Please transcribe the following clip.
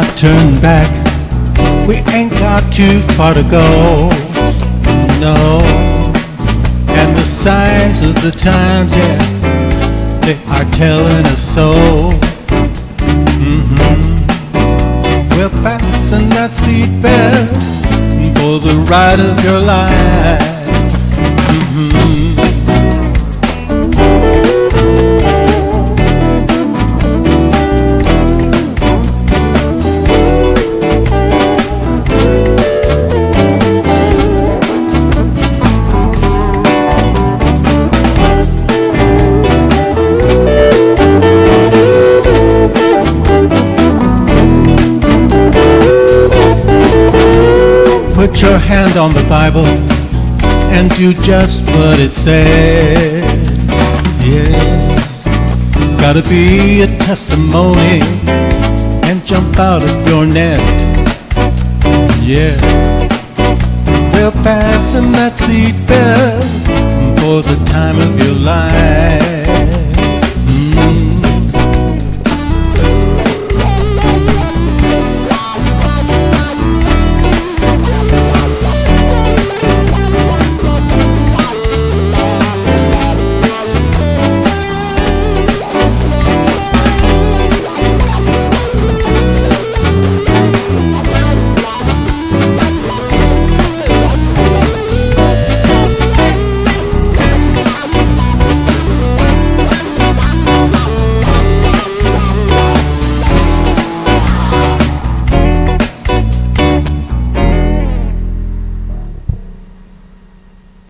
not turn back. We ain't got too far to go, no. And the signs of the times, yeah, they are telling us so. Well, fasten that seatbelt for the ride of your life. Put your hand on the Bible and do just what it says. Yeah, gotta be a testimony and jump out of your nest. Yeah, well, fasten that seatbelt for the time of your life.